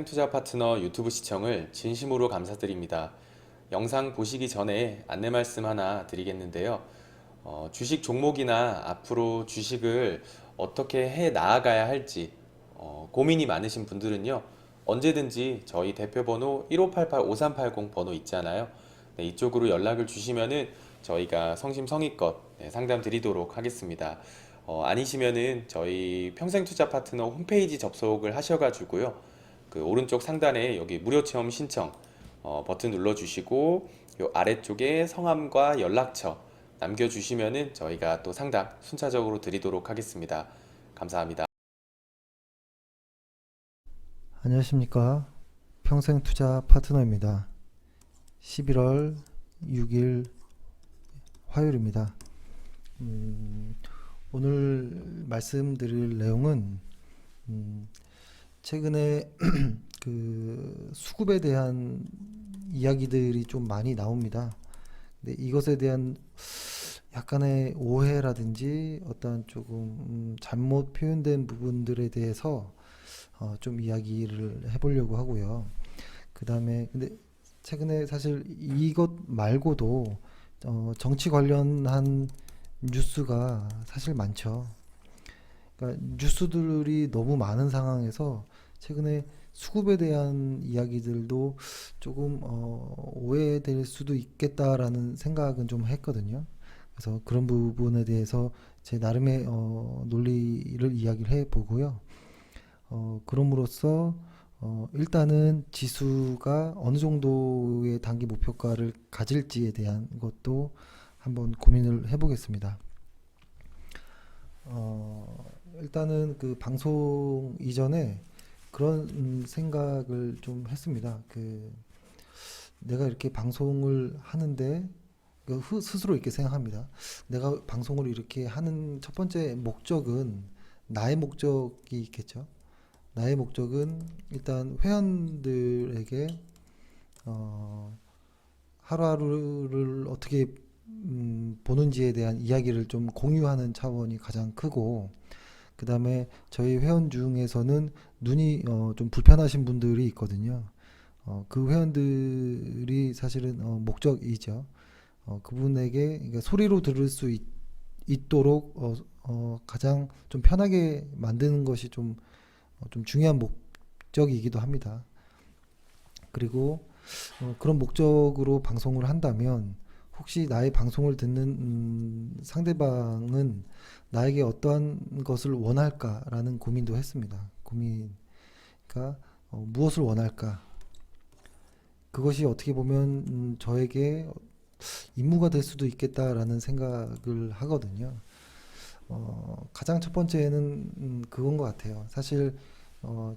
투자 파트너 유튜브 시청을 진심으로 감사드립니다. 영상 보시기 전에 안내 말씀 하나 드리겠는데요. 주식 종목이나 앞으로 주식을 어떻게 해 나아가야 할지 고민이 많으신 분들은요. 언제든지 저희 대표번호 1588-5380 번호 있잖아요. 네, 이쪽으로 연락을 주시면은 저희가 성심성의껏 상담 드리도록 하겠습니다. 아니시면은 저희 평생투자 파트너 홈페이지 접속을 하셔가지고요. 그 오른쪽 상단에 여기 무료 체험 신청 버튼 눌러주시고 요 아래쪽에 성함과 연락처 남겨주시면은 저희가 또 상담 순차적으로 드리도록 하겠습니다. 감사합니다. 안녕하십니까. 평생투자 파트너입니다. 11월 6일 화요일입니다. 오늘 말씀드릴 내용은 최근에 그 수급에 대한 이야기들이 좀 많이 나옵니다. 근데 이것에 대한 약간의 오해라든지 어떤 조금 잘못 표현된 부분들에 대해서 좀 이야기를 해보려고 하고요. 그 다음에 근데 최근에 사실 이것 말고도 정치 관련한 뉴스가 사실 많죠. 그러니까 뉴스들이 너무 많은 상황에서 최근에 수급에 대한 이야기들도 조금 오해될 수도 있겠다라는 생각은 좀 했거든요. 그래서 그런 부분에 대해서 제 나름의 논리를 이야기를 해보고요. 그럼으로써 일단은 지수가 어느 정도의 단기 목표가를 가질지에 대한 것도 한번 고민을 해보겠습니다. 일단은 그 방송 이전에 그런 생각을 좀 했습니다. 그 내가 이렇게 방송을 하는데 스스로 이렇게 생각합니다. 내가 방송을 이렇게 하는 첫 번째 목적은 나의 목적이 있겠죠. 나의 목적은 일단 회원들에게 하루하루를 어떻게 보는지에 대한 이야기를 좀 공유하는 차원이 가장 크고, 그 다음에 저희 회원 중에서는 눈이 좀 불편하신 분들이 있거든요. 그 회원들이 사실은 목적이죠. 그분에게 그러니까 소리로 들을 수 있도록 가장 좀 편하게 만드는 것이 좀 중요한 목적이기도 합니다. 그리고 그런 목적으로 방송을 한다면 혹시 나의 방송을 듣는 상대방은 나에게 어떠한 것을 원할까라는 고민도 했습니다. 그러니까 무엇을 원할까? 그것이 어떻게 보면 저에게 임무가 될 수도 있겠다라는 생각을 하거든요. 가장 첫 번째는 그건 것 같아요. 사실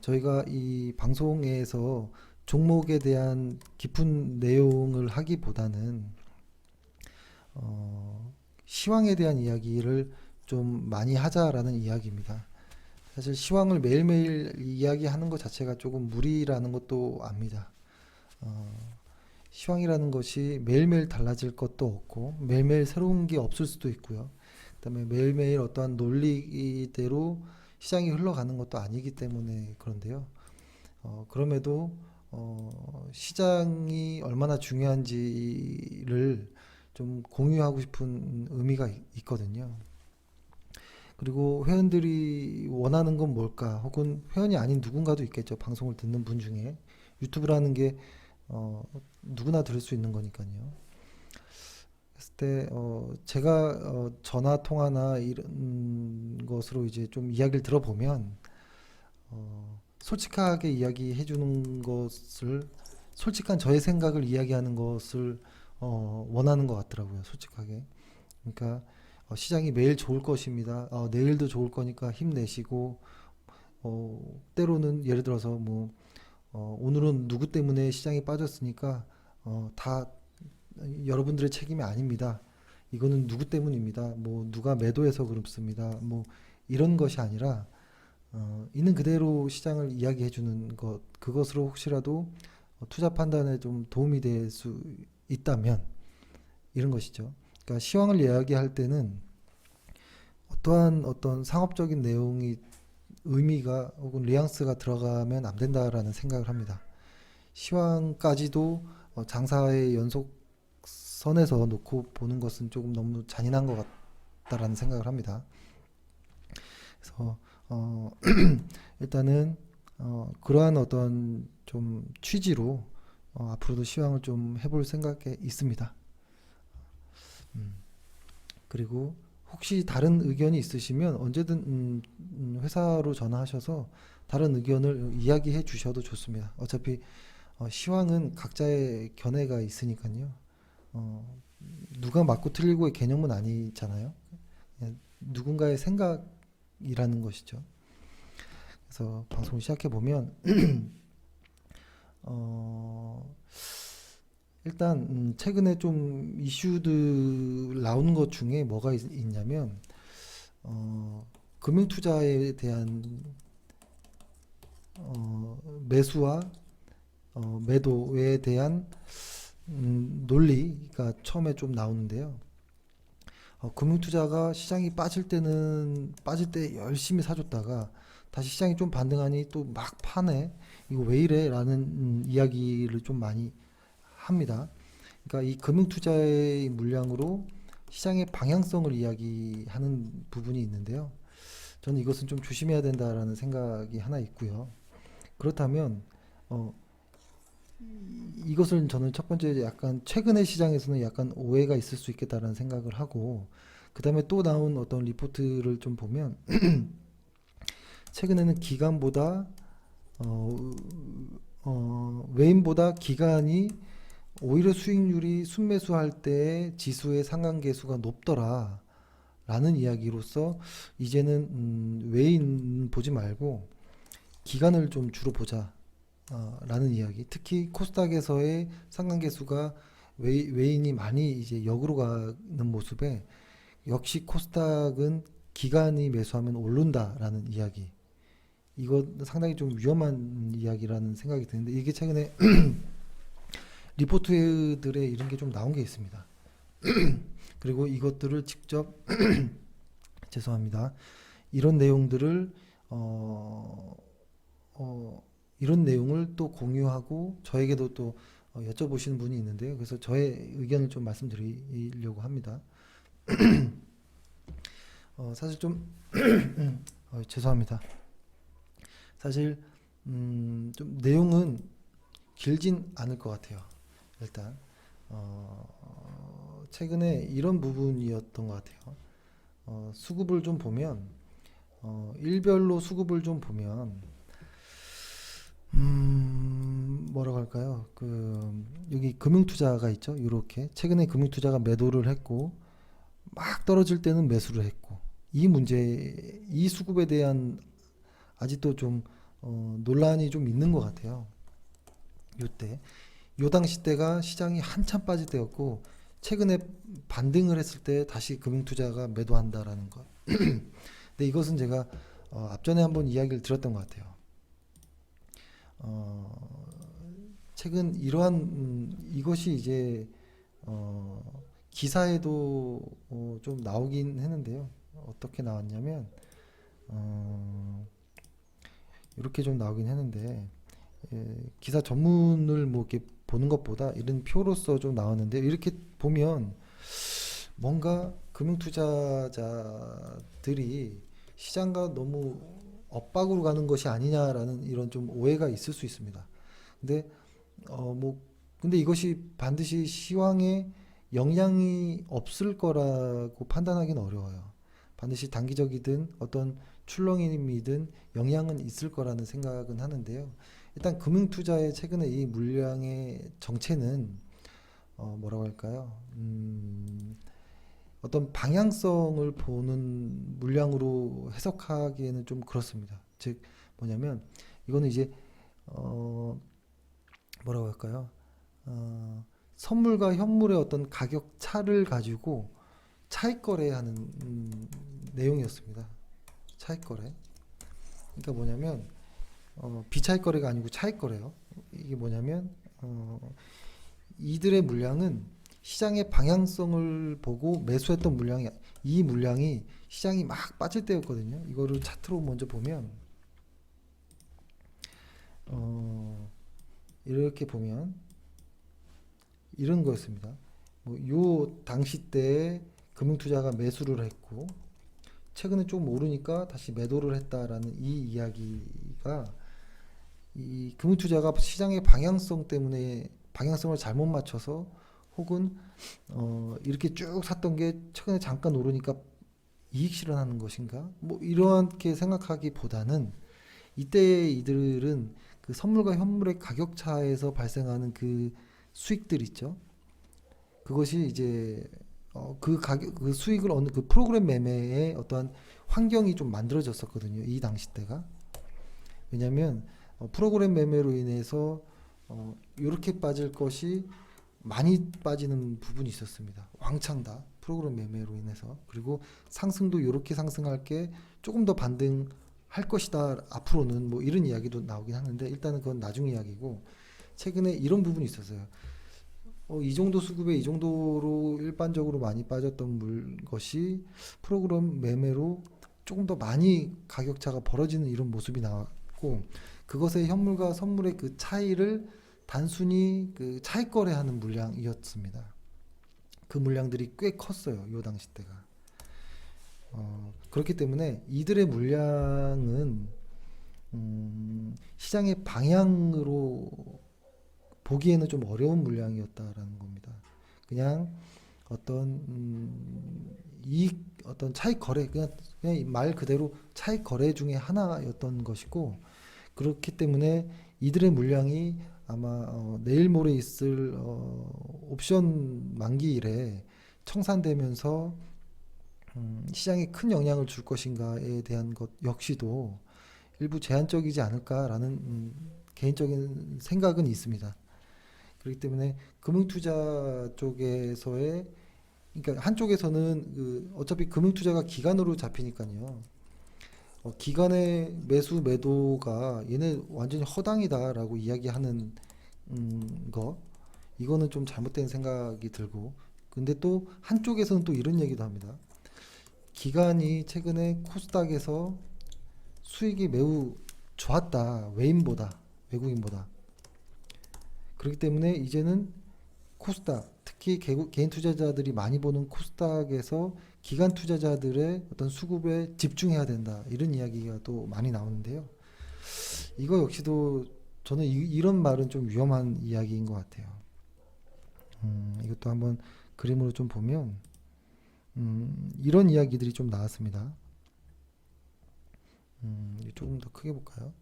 저희가 이 방송에서 종목에 대한 깊은 내용을 하기보다는 시황에 대한 이야기를 좀 많이 하자라는 이야기입니다. 사실 시황을 매일매일 이야기하는 것 자체가 조금 무리라는 것도 압니다. 시황이라는 것이 매일매일 달라질 것도 없고 매일매일 새로운 게 없을 수도 있고요. 그다음에 매일매일 어떠한 논리대로 시장이 흘러가는 것도 아니기 때문에 그런데요. 그럼에도 시장이 얼마나 중요한지를 좀 공유하고 싶은 의미가 있거든요. 그리고 회원들이 원하는 건 뭘까? 혹은 회원이 아닌 누군가도 있겠죠. 방송을 듣는 분 중에. 유튜브라는 게 누구나 들을 수 있는 거니까요. 그랬을 때 제가 전화 통화나 이런 것으로 이제 좀 이야기를 들어보면 솔직하게 이야기해 주는 것을 솔직한 저의 생각을 이야기하는 것을 원하는 것 같더라고요. 솔직하게. 그러니까 시장이 매일 좋을 것입니다. 내일도 좋을 거니까 힘내시고 때로는 예를 들어서 뭐 오늘은 누구 때문에 시장이 빠졌으니까 다 여러분들의 책임이 아닙니다. 이거는 누구 때문입니다. 뭐 누가 매도해서 그렇습니다. 뭐 이런 것이 아니라 있는 그대로 시장을 이야기해 주는 것, 그것으로 혹시라도 투자 판단에 좀 도움이 될 수 있다면 이런 것이죠. 그러니까 시황을 이야기할 때는 어떠한 어떤 상업적인 내용이 의미가 혹은 뉘앙스가 들어가면 안 된다라는 생각을 합니다. 시황까지도 장사의 연속선에서 놓고 보는 것은 조금 너무 잔인한 것 같다라는 생각을 합니다. 그래서 일단은 그러한 어떤 좀 취지로 앞으로도 시황을 좀 해볼 생각에 있습니다. 음, 그리고 혹시 다른 의견이 있으시면 언제든 회사로 전화하셔서 다른 의견을 이야기해 주셔도 좋습니다. 어차피 시황은 각자의 견해가 있으니까요. 누가 맞고 틀리고의 개념은 아니잖아요. 그냥 누군가의 생각이라는 것이죠. 그래서 방송을 시작해 보면 일단 최근에 좀 이슈들 나오는 것 중에 뭐가 있냐면 금융투자에 대한 매수와 매도에 대한 논리가 처음에 좀 나오는데요. 금융투자가 시장이 빠질 때는 빠질 때 열심히 사줬다가 다시 시장이 좀 반등하니 또 막 파네. 이거 왜 이래? 라는 이야기를 좀 많이 합니다. 그러니까 이 금융투자의 물량으로 시장의 방향성을 이야기하는 부분이 있는데요. 저는 이것은 좀 조심해야 된다라는 생각이 하나 있고요. 그렇다면 이것을 저는 첫 번째 약간 최근의 시장에서는 약간 오해가 있을 수 있겠다라는 생각을 하고 그 다음에 또 나온 어떤 리포트를 좀 보면 최근에는 기간보다 외인보다 기간이 오히려 수익률이 순매수할 때 지수의 상관계수가 높더라 라는 이야기로서 이제는 외인 보지 말고 기간을 좀 주로 보자 라는 이야기. 특히 코스닥에서의 상관계수가 외인이 많이 이제 역으로 가는 모습에 역시 코스닥은 기간이 매수하면 오른다라는 이야기. 이거 상당히 좀 위험한 이야기라는 생각이 드는데 이게 최근에 리포트들에 이런 게 좀 나온 게 있습니다. 그리고 이것들을 직접 죄송합니다. 이런 내용들을 이런 내용을 또 공유하고 저에게도 또 여쭤보시는 분이 있는데요. 그래서 저의 의견을 좀 말씀드리려고 합니다. 사실 좀 죄송합니다. 사실 좀 내용은 길진 않을 것 같아요. 일단 최근에 이런 부분이었던 것 같아요. 수급을 좀 보면 일별로 수급을 좀 보면 뭐라고 할까요? 여기 금융투자가 있죠. 이렇게 최근에 금융투자가 매도를 했고 막 떨어질 때는 매수를 했고 이 수급에 대한 아직도 좀 논란이 좀 있는 것 같아요. 요 당시 때가 시장이 한참 빠질 때였고 최근에 반등을 했을 때 다시 금융투자가 매도한다라는 것. 근데 이것은 제가 앞전에 한번 이야기를 드렸던 것 같아요. 최근 이러한 이것이 이제 기사에도 좀 나오긴 했는데요. 어떻게 나왔냐면 이렇게 좀 나오긴 했는데 기사 전문을 뭐 이렇게 보는 것보다 이런 표로서 좀 나왔는데 이렇게 보면 뭔가 금융투자자들이 시장과 너무 엇박으로 가는 것이 아니냐라는 이런 좀 오해가 있을 수 있습니다. 근데 근데 이것이 반드시 시황에 영향이 없을 거라고 판단하기는 어려워요. 반드시 단기적이든 어떤 출렁임이든 영향은 있을 거라는 생각은 하는데요. 일단 금융투자의 최근에 이 물량의 정체는 뭐라고 할까요? 어떤 방향성을 보는 물량으로 해석하기에는 좀 그렇습니다. 즉 뭐냐면 이거는 이제 뭐라고 할까요? 선물과 현물의 어떤 가격 차를 가지고 차익 거래하는 내용이었습니다. 차익 거래. 그러니까 뭐냐면 비차익 거래가 아니고 차익 거래요. 이게 뭐냐면 이들의 물량은 시장의 방향성을 보고 매수했던 이 물량이 시장이 막 빠질 때였거든요. 이거를 차트로 먼저 보면 이렇게 보면 이런 거였습니다. 요 당시 때에 금융투자가 매수를 했고 최근에 좀 오르니까 다시 매도를 했다라는 이 이야기가 이 금융투자가 시장의 방향성 때문에 방향성을 잘못 맞춰서 혹은 이렇게 쭉 샀던 게 최근에 잠깐 오르니까 이익 실현하는 것인가? 이렇게 생각하기보다는 이때 이들은 그 선물과 현물의 가격 차에서 발생하는 그 수익들 있죠. 그것이 이제 그 가격 그 수익을 얻는 그 프로그램 매매의 어떠한 환경이 좀 만들어졌었거든요. 이 당시 때가. 왜냐하면 프로그램 매매로 인해서 이렇게 빠질 것이 많이 빠지는 부분이 있었습니다. 왕창 다 프로그램 매매로 인해서. 그리고 상승도 이렇게 상승할 게 조금 더 반등할 것이다. 앞으로는 이런 이야기도 나오긴 하는데 일단은 그건 나중 이야기고 최근에 이런 부분이 있었어요. 이 정도 수급에 이 정도로 일반적으로 많이 빠졌던 것이 프로그램 매매로 조금 더 많이 가격차가 벌어지는 이런 모습이 나왔고 그것의 현물과 선물의 그 차이를 단순히 그 차익 거래하는 물량이었습니다. 그 물량들이 꽤 컸어요. 요 당시 때가. 그렇기 때문에 이들의 물량은 시장의 방향으로 보기에는 좀 어려운 물량이었다라는 겁니다. 그냥 어떤 이익 어떤 차익 거래 그냥 말 그대로 차익 거래 중에 하나였던 것이고 그렇기 때문에 이들의 물량이 아마 내일 모레 있을 옵션 만기일에 청산되면서 시장에 큰 영향을 줄 것인가에 대한 것 역시도 일부 제한적이지 않을까라는 개인적인 생각은 있습니다. 그렇기 때문에 금융투자 쪽에서의 그러니까 한쪽에서는 어차피 금융투자가 기간으로 잡히니까요. 기간의 매수 매도가 얘네 완전히 허당이다라고 이야기하는 거 이거는 좀 잘못된 생각이 들고 근데 또 한쪽에서는 또 이런 얘기도 합니다. 기간이 최근에 코스닥에서 수익이 매우 좋았다. 외국인보다. 그렇기 때문에 이제는 코스닥, 특히 개인 투자자들이 많이 보는 코스닥에서 기관 투자자들의 어떤 수급에 집중해야 된다. 이런 이야기가 또 많이 나오는데요. 이거 역시도 저는 이런 말은 좀 위험한 이야기인 것 같아요. 이것도 한번 그림으로 좀 보면 이런 이야기들이 좀 나왔습니다. 조금 더 크게 볼까요?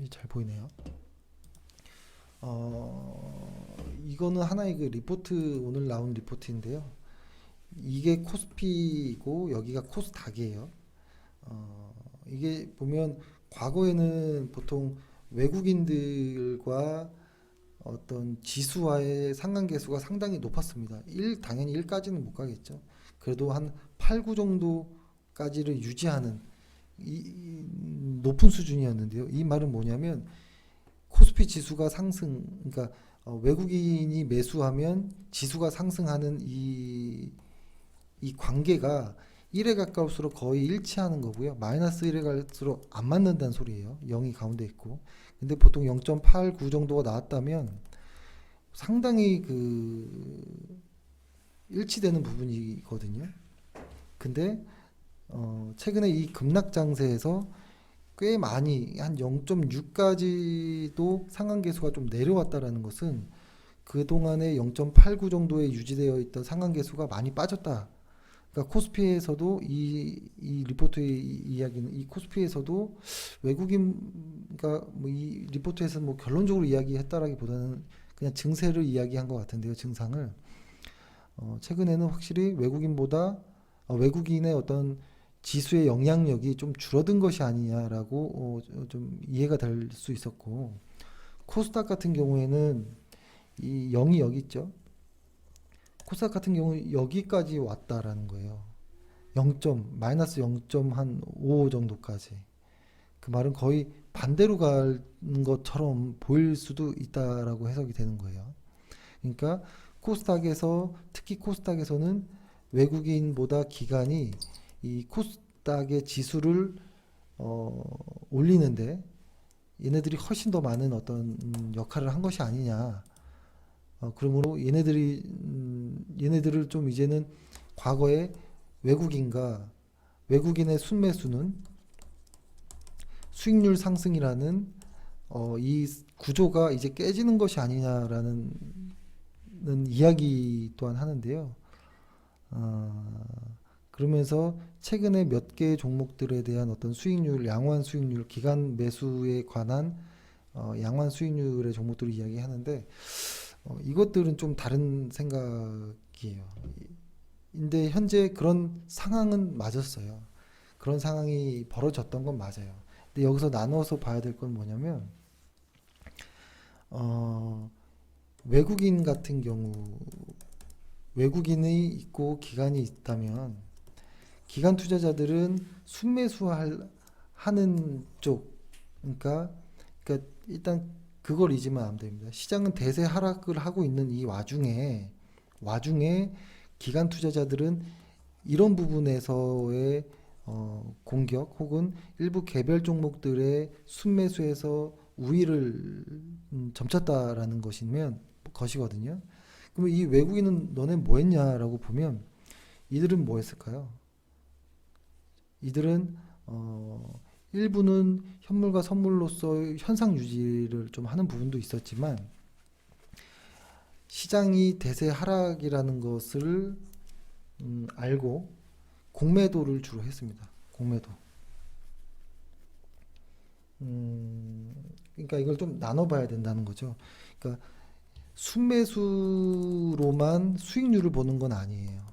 잘 보이네요. 이거는 하나의 그 리포트 오늘 나온 리포트인데요. 이게 코스피이고 여기가 코스닥이에요. 이게 보면 과거에는 보통 외국인들과 어떤 지수와의 상관계수가 상당히 높았습니다. 당연히 1까지는 못 가겠죠. 그래도 한 8, 9 정도까지를 유지하는 이 높은 수준이었는데요. 이 말은 뭐냐면 코스피 지수가 그러니까 외국인이 매수하면 지수가 상승하는 이 관계가 1에 가까울수록 거의 일치하는 거고요. 마이너스 1에 갈수록 안 맞는다는 소리예요. 0이 가운데 있고. 근데 보통 0.89 정도가 나왔다면 상당히 일치되는 부분이거든요. 근데 최근에 이 급락 장세에서 꽤 많이 한 0.6까지도 상관계수가 좀 내려왔다라는 것은 그동안에 0.89 정도에 유지되어 있던 상관계수가 많이 빠졌다. 그러니까 코스피에서도 이 리포트의 이야기는 이 코스피에서도 외국인가 이 리포트에서 결론적으로 이야기했다라기보다는 그냥 증세를 이야기한 것 같은데요. 증상을 최근에는 확실히 외국인의 어떤 지수의 영향력이 좀 줄어든 것이 아니냐라고 좀 이해가 될 수 있었고 코스닥 같은 경우에는 이 0이 여기 있죠. 코스닥 같은 경우 여기까지 왔다라는 거예요. 마이너스 0.5 정도까지. 그 말은 거의 반대로 가는 것처럼 보일 수도 있다라고 해석이 되는 거예요. 그러니까 특히 코스닥에서는 외국인보다 기관이 이 코스닥의 지수를 어, 올리는데 얘네들이 훨씬 더 많은 어떤 역할을 한 것이 아니냐. 그러므로 얘네들을 좀 이제는 과거에 외국인의 순매수는 수익률 상승이라는 이 구조가 이제 깨지는 것이 아니냐라는 이야기 또한 하는데요. 어, 그러면서 최근에 몇 개의 종목들에 대한 어떤 수익률, 양호한 수익률, 기간 매수에 관한 양호한 수익률의 종목들을 이야기하는데 이것들은 좀 다른 생각이에요. 근데 현재 그런 상황은 맞았어요. 그런 상황이 벌어졌던 건 맞아요. 근데 여기서 나눠서 봐야 될 건 뭐냐면 어, 외국인 같은 경우 외국인이 있고 기관이 있다면 기관 투자자들은 하는 쪽 그러니까 일단 그걸 잊으면 안 됩니다. 시장은 대세 하락을 하고 있는 이 와중에 기관 투자자들은 이런 부분에서의 공격 혹은 일부 개별 종목들의 순매수에서 우위를 점쳤다라는 것이거든요. 그러면 이 외국인은 너네 뭐 했냐라고 보면 이들은 뭐 했을까요? 이들은 일부는 현물과 선물로서 현상 유지를 좀 하는 부분도 있었지만 시장이 대세 하락이라는 것을 알고 공매도를 주로 했습니다. 공매도. 그러니까 이걸 좀 나눠봐야 된다는 거죠. 그러니까 순매수로만 수익률을 보는 건 아니에요.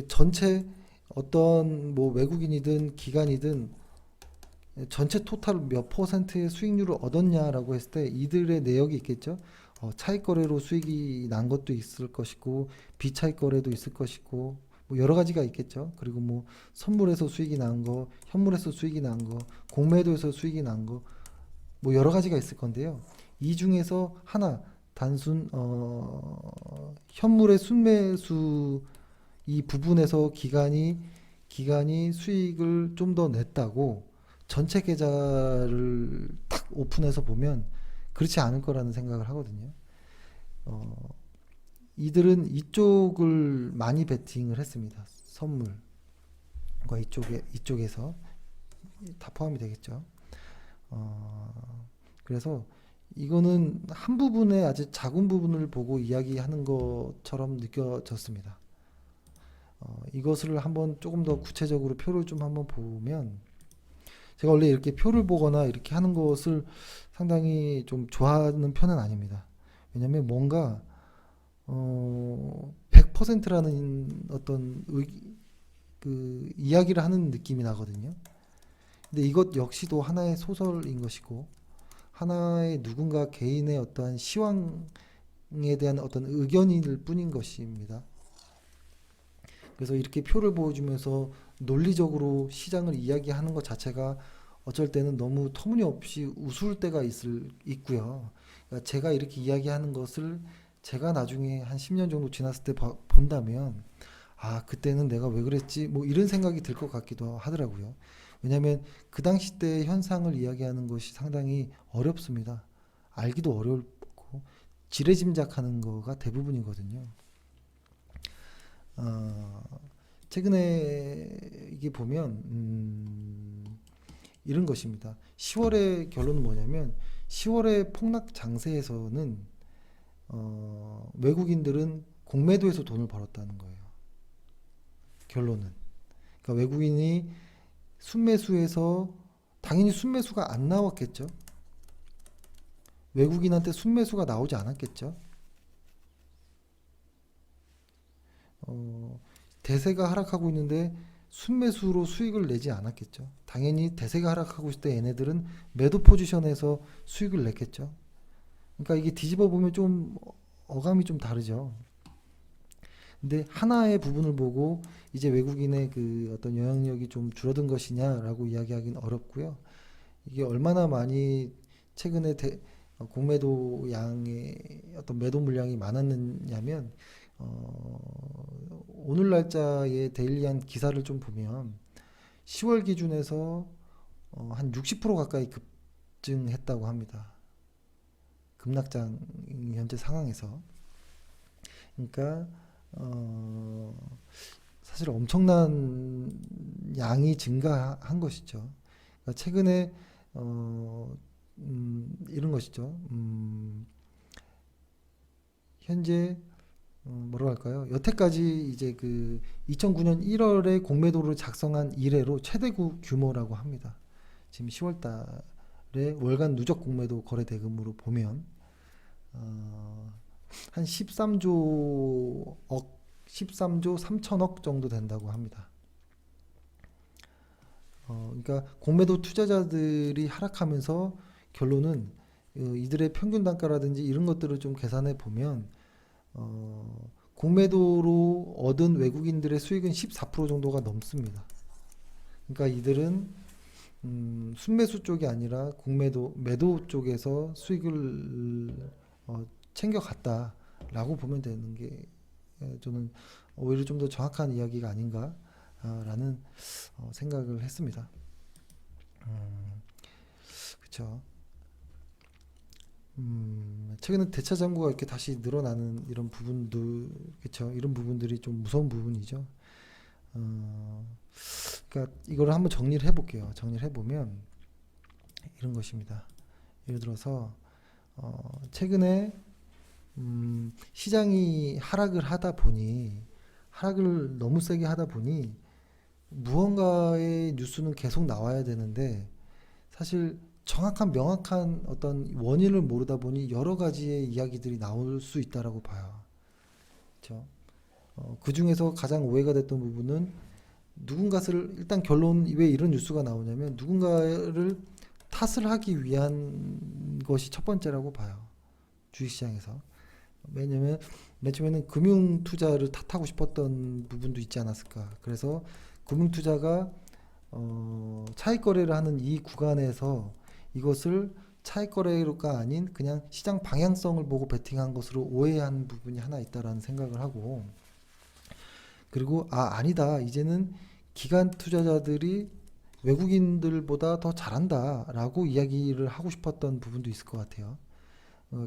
전체 어떤 뭐 외국인이든 기관이든 전체 토탈 몇 퍼센트의 수익률을 얻었냐라고 했을 때 이들의 내역이 있겠죠. 차익 거래로 수익이 난 것도 있을 것이고 비차익 거래도 있을 것이고 뭐 여러 가지가 있겠죠. 그리고 뭐 선물에서 수익이 난 거, 현물에서 수익이 난 거, 공매도에서 수익이 난 거, 뭐 여러 가지가 있을 건데요. 이 중에서 하나 단순 현물의 순매수 이 부분에서 기간이 수익을 좀 더 냈다고 전체 계좌를 탁 오픈해서 보면 그렇지 않을 거라는 생각을 하거든요. 어, 이들은 이쪽을 많이 베팅을 했습니다. 선물과 이쪽에서 다 포함이 되겠죠. 그래서 이거는 한 부분의 아주 작은 부분을 보고 이야기하는 것처럼 느껴졌습니다. 이것을 한번 조금 더 구체적으로 표를 좀 한번 보면 제가 원래 이렇게 표를 보거나 이렇게 하는 것을 상당히 좀 좋아하는 편은 아닙니다. 왜냐하면 뭔가 100%라는 어떤 그 이야기를 하는 느낌이 나거든요. 근데 이것 역시도 하나의 소설인 것이고 하나의 누군가 개인의 어떠한 시황에 대한 어떤 의견일 뿐인 것입니다. 그래서 이렇게 표를 보여주면서 논리적으로 시장을 이야기하는 것 자체가 어쩔 때는 너무 터무니없이 우스울 때가 있고요. 그러니까 제가 이렇게 이야기하는 것을 제가 나중에 한 10년 정도 지났을 때 본다면 아, 그때는 내가 왜 그랬지? 뭐 이런 생각이 들 것 같기도 하더라고요. 왜냐하면 그 당시 때 현상을 이야기하는 것이 상당히 어렵습니다. 알기도 어렵고 지레짐작하는 거가 대부분이거든요. 어, 최근에 이게 보면 이런 것입니다. 10월의 결론은 뭐냐면 10월의 폭락 장세에서는 외국인들은 공매도에서 돈을 벌었다는 거예요. 결론은. 그러니까 외국인이 순매수에서 당연히 순매수가 안 나왔겠죠. 외국인한테 순매수가 나오지 않았겠죠. 대세가 하락하고 있는데 순매수로 수익을 내지 않았겠죠. 당연히 대세가 하락하고 있을 때 얘네들은 매도 포지션에서 수익을 냈겠죠. 그러니까 이게 뒤집어 보면 좀 어감이 좀 다르죠. 근데 하나의 부분을 보고 이제 외국인의 그 어떤 영향력이 좀 줄어든 것이냐라고 이야기하기는 어렵고요. 이게 얼마나 많이 최근에 공매도 양의 어떤 매도 물량이 많았느냐면 오늘 날짜의 데일리한 기사를 좀 보면 10월 기준에서 한 60% 가까이 급증했다고 합니다. 급락장 현재 상황에서. 그러니까 사실 엄청난 양이 증가한 것이죠. 그러니까 최근에 이런 것이죠. 현재 뭐라고 할까요? 여태까지 이제 그 2009년 1월에 공매도를 작성한 이래로 최대 규모라고 합니다. 지금 10월 달에 월간 누적 공매도 거래 대금으로 보면 한 13조 3천억 정도 된다고 합니다. 그러니까 공매도 투자자들이 하락하면서 결론은 이들의 평균 단가라든지 이런 것들을 좀 계산해 보면 공매도로 얻은 외국인들의 수익은 14% 정도가 넘습니다. 그러니까 이들은 순매수 쪽이 아니라 매도 쪽에서 수익을 챙겨갔다라고 보면 되는 게 저는 오히려 좀 더 정확한 이야기가 아닌가라는 생각을 했습니다. 그렇죠. 최근에 대차 잔고가 이렇게 다시 늘어나는 이런 부분도 그렇죠. 이런 부분들이 좀 무서운 부분이죠. 그러니까 이걸 한번 정리를 해볼게요. 정리를 해보면 이런 것입니다. 예를 들어서 최근에 시장이 하락을 너무 세게 하다 보니 무언가의 뉴스는 계속 나와야 되는데 사실 정확한 명확한 어떤 원인을 모르다 보니 여러 가지의 이야기들이 나올 수 있다라고 봐요. 그렇죠? 그 중에서 가장 오해가 됐던 부분은 누군가를 일단 결론 왜 이런 뉴스가 나오냐면 누군가를 탓을 하기 위한 것이 첫 번째라고 봐요. 주식시장에서. 왜냐면 맨 처음에는 금융 투자를 탓하고 싶었던 부분도 있지 않았을까. 그래서 금융 투자가 차익 거래를 하는 이 구간에서 이것을 차익 거래가 아닌 그냥 시장 방향성을 보고 베팅한 것으로 오해한 부분이 하나 있다라는 생각을 하고, 그리고 아니다, 이제는 기관 투자자들이 외국인들보다 더 잘한다라고 이야기를 하고 싶었던 부분도 있을 것 같아요.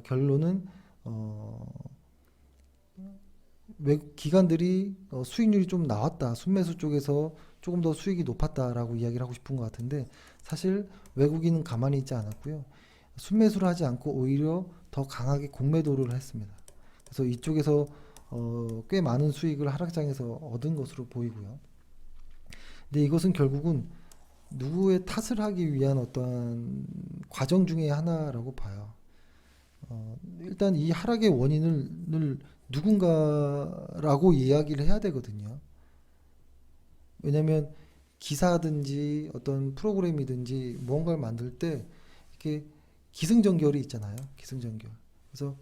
결론은 기관들이 수익률이 좀 나왔다, 순매수 쪽에서 조금 더 수익이 높았다라고 이야기를 하고 싶은 것 같은데, 사실 외국인은 가만히 있지 않았고요. 순매수를 하지 않고 오히려 더 강하게 공매도를 했습니다. 그래서 이쪽에서 꽤 많은 수익을 하락장에서 얻은 것으로 보이고요. 근데 이것은 결국은 누구의 탓을 하기 위한 어떤 과정 중에 하나라고 봐요. 일단 이 하락의 원인을 누군가라고 이야기를 해야 되거든요. 왜냐하면 기사든지 어떤 프로그램이든지 무언가를 만들 때 이렇게 기승전결이 있잖아요. 기승전결. 그래서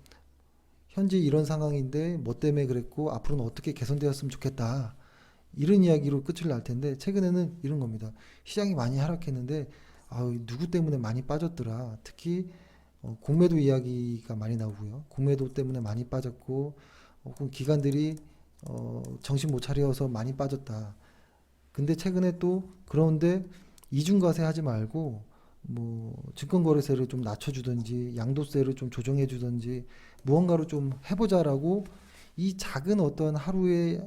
현재 이런 상황인데 뭐 때문에 그랬고 앞으로는 어떻게 개선되었으면 좋겠다, 이런 이야기로 끝을 날 텐데, 최근에는 이런 겁니다. 시장이 많이 하락했는데 누구 때문에 많이 빠졌더라. 특히 공매도 이야기가 많이 나오고요. 공매도 때문에 많이 빠졌고 혹은 기관들이 정신 못 차려서 많이 빠졌다. 근데 최근에 또 그런데 이중과세 하지 말고 뭐 증권거래세를 좀 낮춰주든지 양도세를 좀 조정해주든지 무언가로 좀 해보자라고 이 작은 어떤 하루의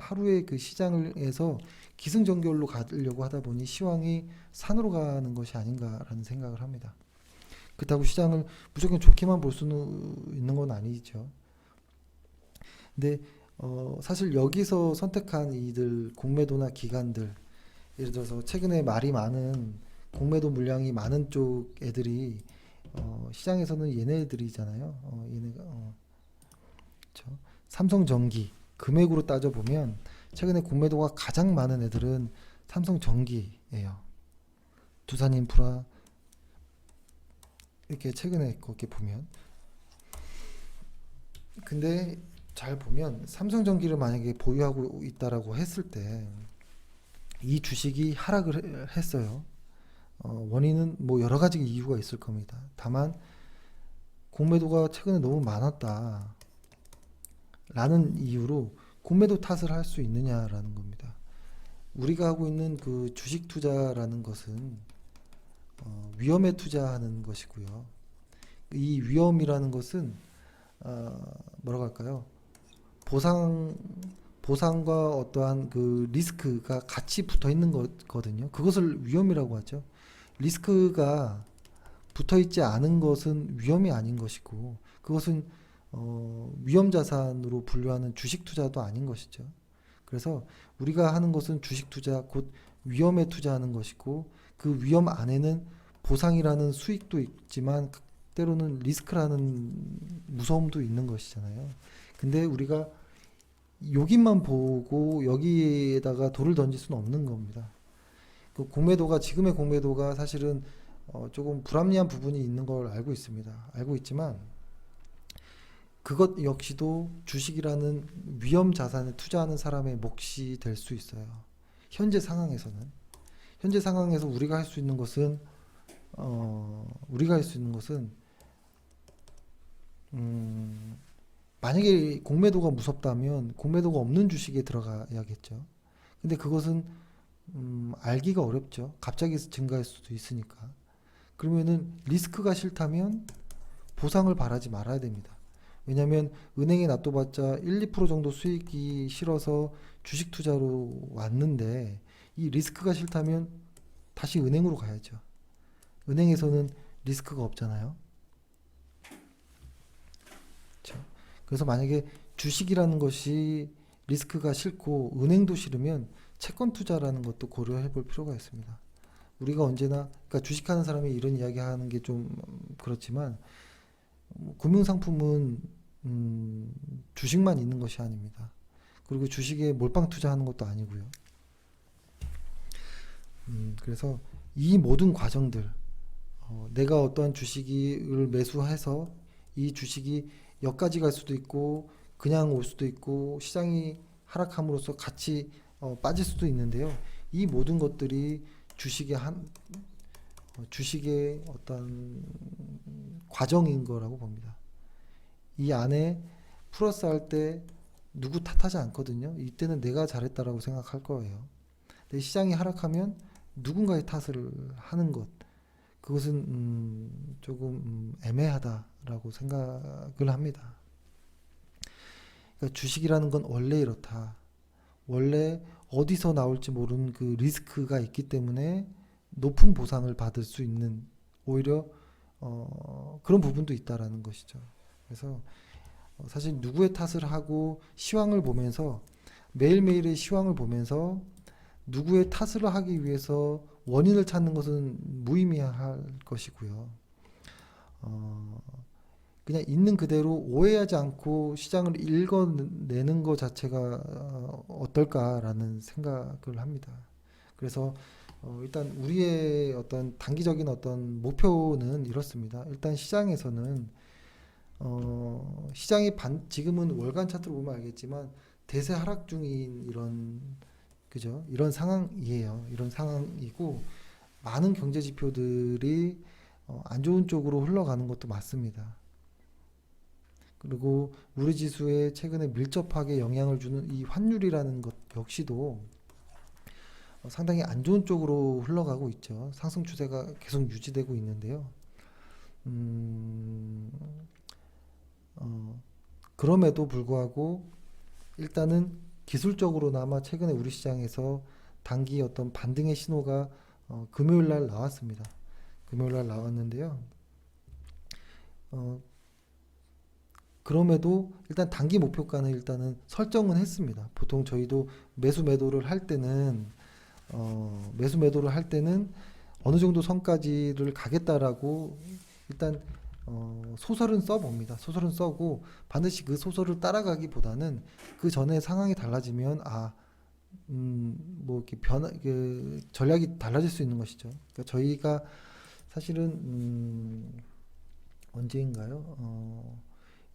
하루의 그 시장에서 기승전결로 가려고 하다 보니 시황이 산으로 가는 것이 아닌가라는 생각을 합니다. 그렇다고 시장을 무조건 좋게만 볼 수는 있는 건 아니죠. 근데 사실 여기서 선택한 이들 공매도나 기관들, 예를 들어서 최근에 말이 많은 공매도 물량이 많은 쪽 애들이 시장에서는 얘네들이잖아요. 얘네가 그렇죠? 삼성전기 금액으로 따져보면 최근에 공매도가 가장 많은 애들은 삼성전기예요. 두산인프라 이렇게 최근에 그렇게 보면, 근데 잘 보면 삼성전기를 만약에 보유하고 있다라고 했을 때 이 주식이 하락을 했어요. 원인은 뭐 여러 가지 이유가 있을 겁니다. 다만 공매도가 최근에 너무 많았다 라는 이유로 공매도 탓을 할 수 있느냐라는 겁니다. 우리가 하고 있는 그 주식 투자라는 것은 위험에 투자하는 것이고요. 이 위험이라는 것은 뭐라고 할까요? 보상 보상과 어떠한 그 리스크가 같이 붙어 있는 거거든요. 그것을 위험이라고 하죠. 리스크가 붙어 있지 않은 것은 위험이 아닌 것이고, 그것은 위험 자산으로 분류하는 주식 투자도 아닌 것이죠. 그래서 우리가 하는 것은 주식 투자, 곧 위험에 투자하는 것이고, 그 위험 안에는 보상이라는 수익도 있지만 때로는 리스크라는 무서움도 있는 것이잖아요. 근데 우리가 여기만 보고 여기에다가 돌을 던질 수는 없는 겁니다. 그 공매도가 지금의 공매도가 사실은 조금 불합리한 부분이 있는 걸 알고 있습니다. 알고 있지만 그것 역시도 주식이라는 위험 자산에 투자하는 사람의 몫이 될 수 있어요. 현재 상황에서는 현재 상황에서 우리가 할 수 있는 것은 우리가 할 수 있는 것은 만약에 공매도가 무섭다면 공매도가 없는 주식에 들어가야겠죠. 근데 그것은 알기가 어렵죠. 갑자기 증가할 수도 있으니까. 그러면은 리스크가 싫다면 보상을 바라지 말아야 됩니다. 왜냐하면 은행에 놔둬봤자 1, 2% 정도 수익이 싫어서 주식 투자로 왔는데 이 리스크가 싫다면 다시 은행으로 가야죠. 은행에서는 리스크가 없잖아요. 그렇죠? 그래서 만약에 주식이라는 것이 리스크가 싫고 은행도 싫으면 채권 투자라는 것도 고려해 볼 필요가 있습니다. 우리가 언제나 그러니까 주식하는 사람이 이런 이야기 하는 게 좀 그렇지만 금융상품은 주식만 있는 것이 아닙니다. 그리고 주식에 몰빵 투자하는 것도 아니고요. 그래서 이 모든 과정들 내가 어떠한 주식을 매수해서 이 주식이 여기까지 갈 수도 있고 그냥 올 수도 있고 시장이 하락함으로써 같이 빠질 수도 있는데요. 이 모든 것들이 주식의 어떤 과정인 거라고 봅니다. 이 안에 플러스 할 때 누구 탓하지 않거든요. 이때는 내가 잘했다라고 생각할 거예요. 근데 시장이 하락하면 누군가의 탓을 하는 것, 그것은 조금 애매하다라고 생각을 합니다. 그러니까 주식이라는 건 원래 이렇다. 원래 어디서 나올지 모르는 그 리스크가 있기 때문에 높은 보상을 받을 수 있는 오히려 그런 부분도 있다라는 것이죠. 그래서 사실 누구의 탓을 하고 시황을 보면서 매일매일의 시황을 보면서 누구의 탓을 하기 위해서 원인을 찾는 것은 무의미할 것이고요. 그냥 있는 그대로 오해하지 않고 시장을 읽어내는 것 자체가 어떨까라는 생각을 합니다. 그래서 일단 우리의 어떤 단기적인 어떤 목표는 이렇습니다. 일단 시장에서는 시장이 지금은 월간 차트로 보면 알겠지만 대세 하락 중인 그죠? 이런 상황이에요. 이런 상황이고 많은 경제 지표들이 안 좋은 쪽으로 흘러가는 것도 맞습니다. 그리고 우리 지수에 최근에 밀접하게 영향을 주는 이 환율이라는 것 역시도 상당히 안 좋은 쪽으로 흘러가고 있죠. 상승 추세가 계속 유지되고 있는데요. 그럼에도 불구하고 일단은 기술적으로나마 최근에 우리 시장에서 단기 어떤 반등의 신호가 금요일 날 나왔습니다. 금요일 날 나왔는데요. 그럼에도 일단 단기 목표가는 일단은 설정은 했습니다. 보통 저희도 매수 매도를 할 때는 어느 정도 선까지를 가겠다라고 일단 소설은 써봅니다. 소설은 써고 반드시 그 소설을 따라가기보다는 그 전에 상황이 달라지면 뭐 이렇게 그 전략이 달라질 수 있는 것이죠. 그러니까 저희가 사실은 언제인가요?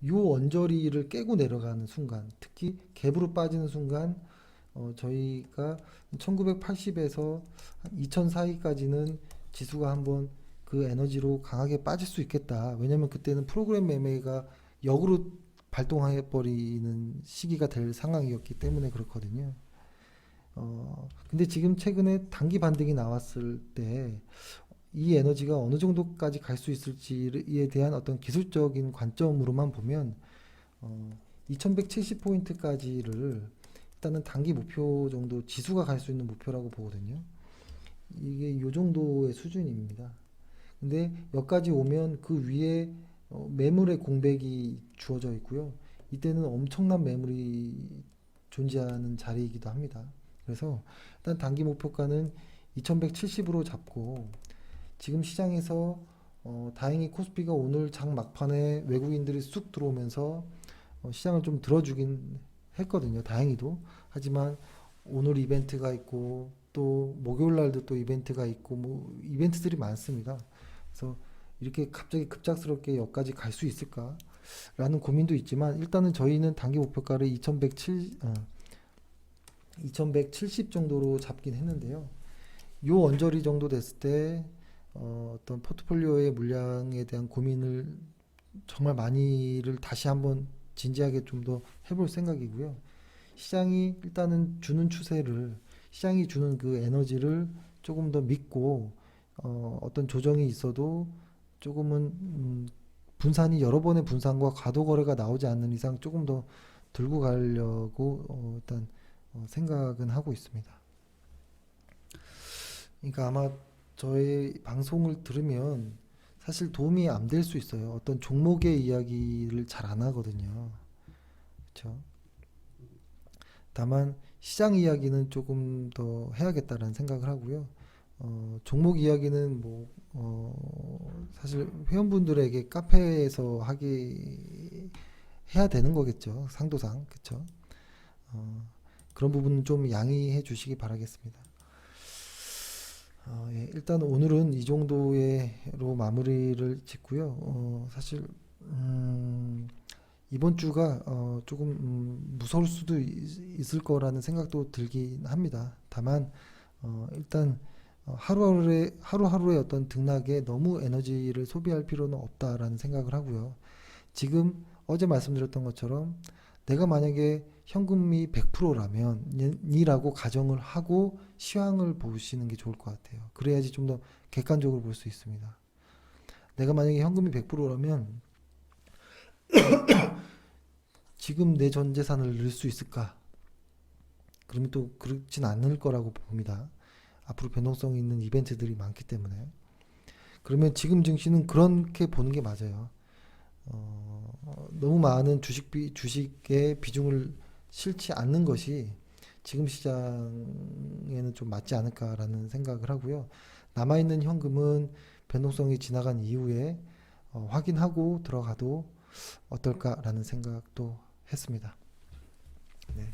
요 언저리를 깨고 내려가는 순간, 특히 갭으로 빠지는 순간, 저희가 1980에서 2000 사이까지는 지수가 한번 그 에너지로 강하게 빠질 수 있겠다. 왜냐면 그때는 프로그램 매매가 역으로 발동해 버리는 시기가 될 상황이었기 때문에 그렇거든요. 근데 지금 최근에 단기 반등이 나왔을 때 이 에너지가 어느 정도까지 갈 수 있을지에 대한 어떤 기술적인 관점으로만 보면 2170포인트까지를 일단은 단기 목표 정도 지수가 갈 수 있는 목표라고 보거든요. 이게 이 정도의 수준입니다. 근데 여기까지 오면 그 위에 매물의 공백이 주어져 있고요. 이때는 엄청난 매물이 존재하는 자리이기도 합니다. 그래서 일단 단기 목표가는 2170으로 잡고 지금 시장에서 다행히 코스피가 오늘 장 막판에 외국인들이 쑥 들어오면서 시장을 좀 들어주긴 했거든요. 다행히도. 하지만 오늘 이벤트가 있고 또 목요일 날도 또 이벤트가 있고 뭐 이벤트들이 많습니다. 그래서 이렇게 갑자기 급작스럽게 여기까지 갈 수 있을까? 라는 고민도 있지만 일단은 저희는 단기 목표가를 2170 정도로 잡긴 했는데요. 요 언저리 정도 됐을 때 어떤 포트폴리오의 물량에 대한 고민을 정말 많이를 다시 한번 진지하게 좀 더 해볼 생각이고요. 시장이 일단은 주는 추세를, 시장이 주는 그 에너지를 조금 더 믿고 어떤 조정이 있어도 조금은 분산이 여러 번의 분산과 과도 거래가 나오지 않는 이상 조금 더 들고 가려고 일단 생각은 하고 있습니다. 그러니까 아마 저의 방송을 들으면 사실 도움이 안 될 수 있어요. 어떤 종목의 이야기를 잘 안 하거든요. 그렇죠? 다만 시장 이야기는 조금 더 해야겠다라는 생각을 하고요. 종목 이야기는 뭐 사실 회원분들에게 카페에서 하기 해야 되는 거겠죠. 상도상 그렇죠. 그런 부분은 좀 양해해 주시기 바라겠습니다. 예, 일단 오늘은 이 정도로 마무리를 짓고요. 사실 이번 주가 조금 무서울 수도 있을 거라는 생각도 들긴 합니다. 다만 일단 하루하루의 어떤 등락에 너무 에너지를 소비할 필요는 없다라는 생각을 하고요. 지금 어제 말씀드렸던 것처럼 내가 만약에 현금이 100%라면 이라고 가정을 하고 시황을 보시는 게 좋을 것 같아요. 그래야지 좀 더 객관적으로 볼 수 있습니다. 내가 만약에 현금이 100%라면 지금 내 전 재산을 넣을 수 있을까? 그러면 또 그렇진 않을 거라고 봅니다. 앞으로 변동성 있는 이벤트들이 많기 때문에. 그러면 지금 증시는 그렇게 보는 게 맞아요. 너무 많은 주식의 비중을 싫지 않는 것이 지금 시장에는 좀 맞지 않을까라는 생각을 하고요. 남아있는 현금은 변동성이 지나간 이후에 확인하고 들어가도 어떨까라는 생각도 했습니다. 네.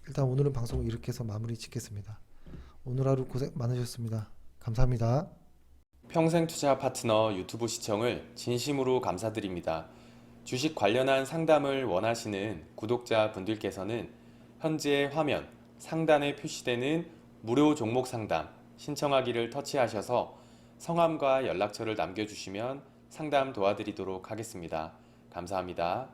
일단 오늘은 방송을 이렇게 해서 마무리 짓겠습니다. 오늘 하루 고생 많으셨습니다. 감사합니다. 평생투자 파트너 유튜브 시청을 진심으로 감사드립니다. 주식 관련한 상담을 원하시는 구독자 분들께서는 현재 화면 상단에 표시되는 무료 종목 상담 신청하기를 터치하셔서 성함과 연락처를 남겨주시면 상담 도와드리도록 하겠습니다. 감사합니다.